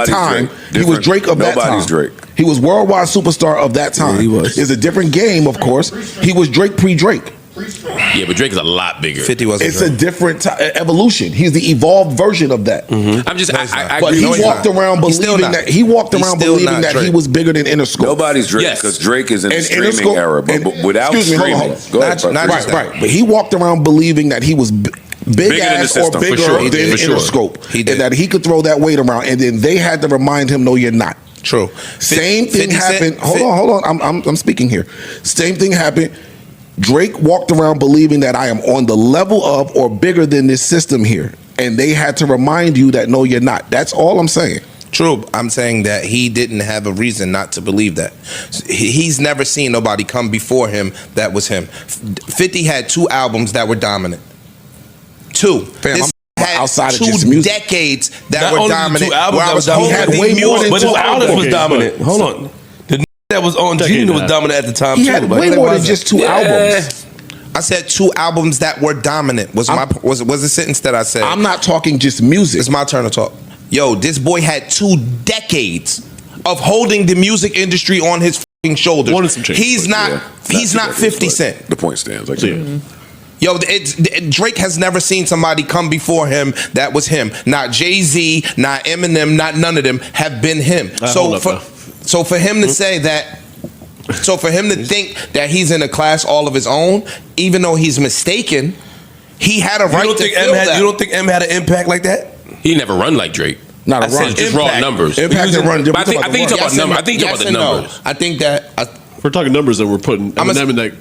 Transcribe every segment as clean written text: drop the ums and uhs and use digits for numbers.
different time. He was Drake of that time. Nobody's Drake. He was worldwide superstar of that time. Yeah, he was. It's a different game, of course. He was Drake pre-Drake. Yeah, but Drake is a lot bigger. 50 wasn't It's Drake. a different evolution. He's the evolved version of that. I'm just, I But agree. he with you. walked around He's still believing not. that he walked He's around still believing not that he Drake. was bigger than Interscope. Nobody's Drake Yes. because Drake is in the And streaming Interscope- era. But and- without excuse me, hold on, streaming, hold on. go ahead. Not Right, just right. that. But he walked around believing that he was big than the ass or system, for bigger sure. He than did, for sure. Interscope. He did. And that he could throw that weight around. And then they had to remind him, no, you're not. True. Same thing 50 Cent- happened. Hold on. I'm speaking here. Same thing happened. Drake walked around believing that I am on the level of or bigger than this system here. And they had to remind you that no, you're not. That's all I'm saying. True. I'm saying that he didn't have a reason not to believe that. He's never seen nobody come before him that was him. 50 had 2 albums that were dominant. 2. Fam, This I'm had outside of 2 just music. decades that Not were only the dominant. 2 albums Where I that was was dominant, He had holding way the more music. than But his 2 albums was albums. dominant. Hold on. The that was on Gina was dominant at the time He too. had but way it more than wasn't. just 2 albums. I said 2 albums that were dominant. Was the sentence that I said? I'm not talking just music. It's my turn to talk. Yo, this boy had 2 decades of holding the music industry on his fucking shoulders. One and some change. He's not. Yeah, He's two not decades, 50 but Cent. The point stands. Like, Yo, Drake has never seen somebody come before him that was him. Not Jay-Z, not Eminem, not none of them have been him. hold up, So for him to say that, so for him to think that he's in a class all of his own, even though he's mistaken, he had a You right don't to think feel that. You don't think M had an impact like that? He never run like Drake. Not a I said run. just raw Impact. numbers. Impact and run. But I think you talk about Yes and numbers. no. I think you talk Yes about the and no. numbers. I think that. We're talking numbers that we're putting I'm a- Eminem in that.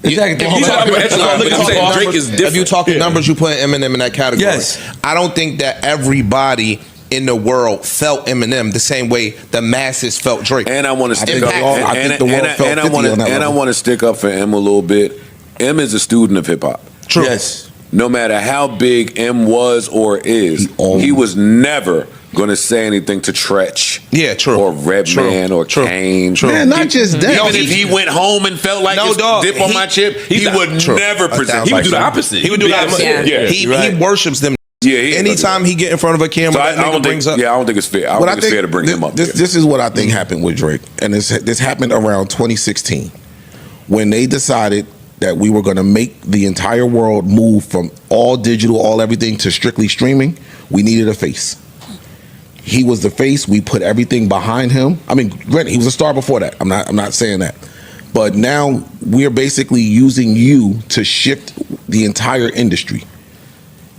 Exactly. If you talk about echelon, but you saying Drake is If you different. talking numbers, you put Eminem in that category. Yes. I don't think that everybody in the world felt Eminem the same way the masses felt Drake. and I want to stick think up. the world- I think the world felt and I 50 want on that to. And I level. want to stick up for M a little bit. M is a student of hip hop. True. Yes. No matter how big M was or is, always- he was never going to say anything to Tretch. Yeah, true. Or Redman or True. Kane. Man, not just that. Even if he went home and felt like No, it's dog. dip on my chip, he would True. never present. He would like do the that. opposite. He would do that. Yeah. He worships them. Yeah, he- Anytime he get in front of a camera, So I that nigga don't brings think. up. Yeah, I don't think it's fair. I don't think it's fair to bring him up. This, there. this is what I think happened with Drake, and this happened around 2016 when they decided that we were going to make the entire world move from all digital, all everything to strictly streaming. We needed a face. He was the face. We put everything behind him. I mean, granted, he was a star before that. I'm not saying that, but now we're basically using you to shift the entire industry.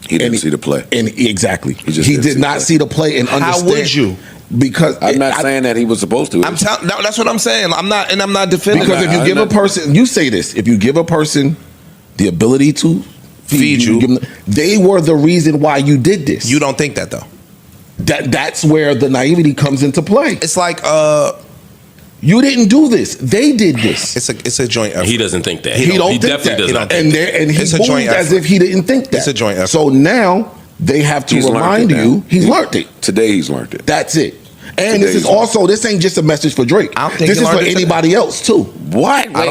He didn't And see the play. And exactly, He just he didn't did see not the see the play and How understand. would you? Because I'm not saying that he was supposed to. I'm telling. That's what I'm saying. I'm not defending. Because that. if you give a person, you say this, if you give a person the ability to feed you, give them, they were the reason why you did this. You don't think that though. That's where the naivety comes into play. It's like You didn't do this. They did this. it's a joint effort. He doesn't think that. He don't think definitely that. does not think And that. there- and he It's a moved joint as effort. if he didn't think that. It's a joint effort. So now they have to He's learned remind it now. you he's learned it. Today he's learned it. That's it. And this Today is he's learned also, this ain't just a message for Drake. I don't think This he is for learned it today. anybody else too. What? I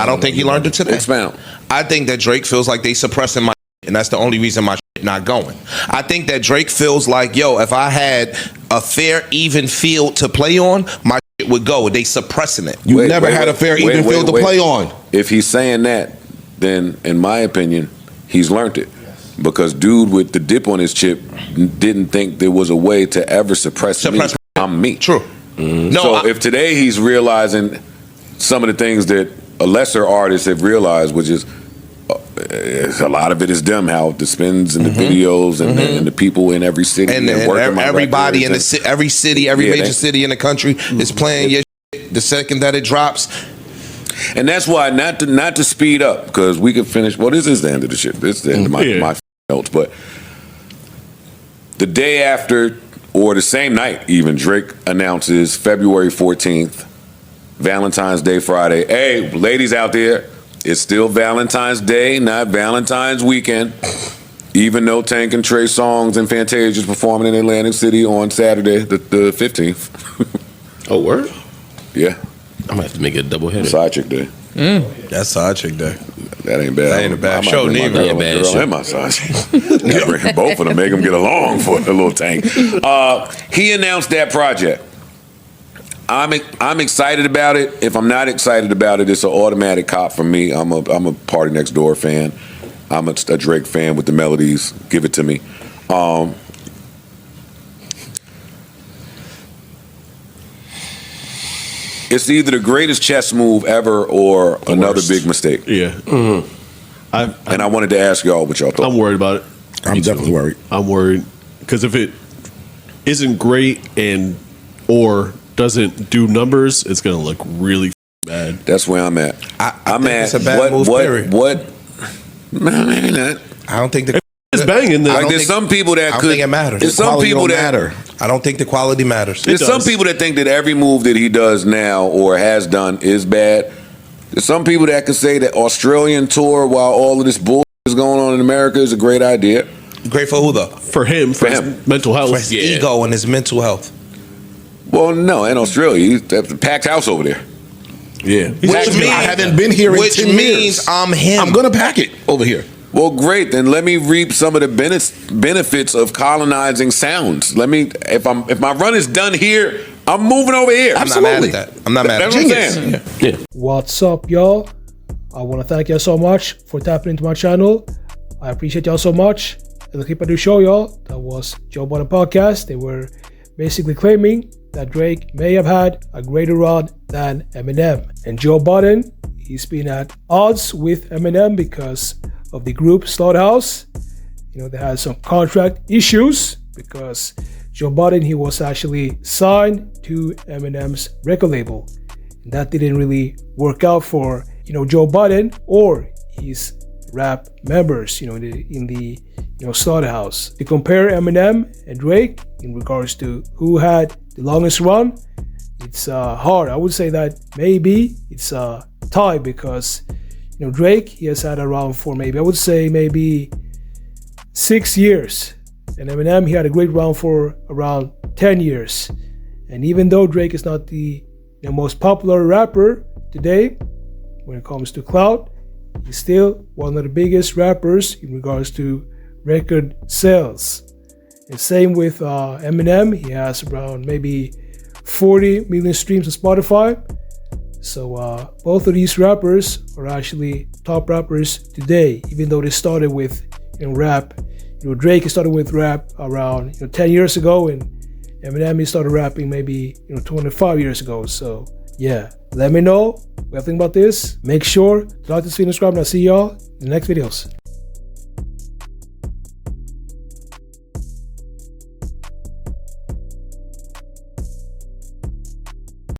don't think he learned it today. Expound. I think that Drake feels like they suppressing my shit, and that's the only reason my shit not going. I think that Drake feels like, yo, if I had a fair, even field to play on, my shit would go. They suppressing it. You never had a fair, even field to play on. If he's saying that, then in my opinion, he's learned it. Because dude with the dip on his chip didn't think there was a way to ever suppress me. I'm me. True. No, so if today he's realizing some of the things that a lesser artist have realized, which is a lot of it is them, how the spins and the videos and the people in every city And working my everybody in records every city, every Yeah, major city in the country is playing your shit the second that it drops. and that's why not to speed up, because we could finish. Well, this is the end of the shit. This is the end of my notes. But the day after, or the same night, even Drake announces February 14th, Valentine's Day Friday. Hey, ladies out there, it's still Valentine's Day, not Valentine's weekend. Even though Tank and Trey Songz and Fantasia is performing in Atlantic City on Saturday, the 15th. Oh, word? Yeah. I'm gonna have to make it a double header. Side Chick Day. That's side chick day. That ain't bad. That ain't a bad I might show bring my neither. girl, Bad girl show. and my son. Bring both of them, make them get along for a little tank. He announced that project. I'm excited about it. If I'm not excited about it, it's an automatic cop for me. I'm a Party Next Door fan. I'm a Drake fan with the melodies. Give it to me. It's either the greatest chess move ever or another worst. big mistake. Yeah. And I wanted to ask y'all what y'all thought. I'm worried about it. I'm definitely worried. I'm worried because if it isn't great or doesn't do numbers, it's gonna look really bad. That's where I'm at. I'm think at it's a bad move, period. what? Maybe not. I don't think the It's banging. Then. Like there's some people that I don't could. think it matters. There's The some Quality people don't that matter. I don't think the quality matters. There's some does. people that think that every move that he does now or has done is bad. There's some people that could say that Australian tour while all of this bull is going on in America is a great idea. Great for who though? for him, for his him. mental health. For his Yeah. ego and his mental health. Well, no, in Australia, that's a packed house over there. Yeah. Which means I haven't been here in which 10 means years. I'm him. I'm gonna pack it over here. Well, great. Then let me reap some of the benefits of colonizing sounds. Let me, if my run is done here, I'm moving over here. I'm not mad at that. I'm not mad at That's what I'm that. saying. What's up, y'all? I want to thank y'all so much for tapping into my channel. I appreciate y'all so much. And the clip I do show y'all, that was Joe Budden podcast. They were basically claiming that Drake may have had a greater run than Eminem. And Joe Budden, he's been at odds with Eminem because of the group Slaughterhouse. You know, they had some contract issues because Joe Budden, he was actually signed to Eminem's record label. And that didn't really work out for, Joe Budden or his rap members, in the Slaughterhouse. To compare Eminem and Drake in regards to who had the longest run, it's hard. I would say that maybe it's a tie because Drake, he has had around for maybe 6 years. And Eminem, he had a great run for around 10 years. And even though Drake is not the most popular rapper today, when it comes to clout, he's still one of the biggest rappers in regards to record sales. And same with Eminem, he has around maybe 40 million streams on Spotify. So both of these rappers are actually top rappers today, even though they started with rap. Drake started with rap around 10 years ago, and Eminem he started rapping maybe 25 years ago. So yeah, let me know what you think about this. Make sure to like this video, subscribe, and I'll see y'all in the next videos.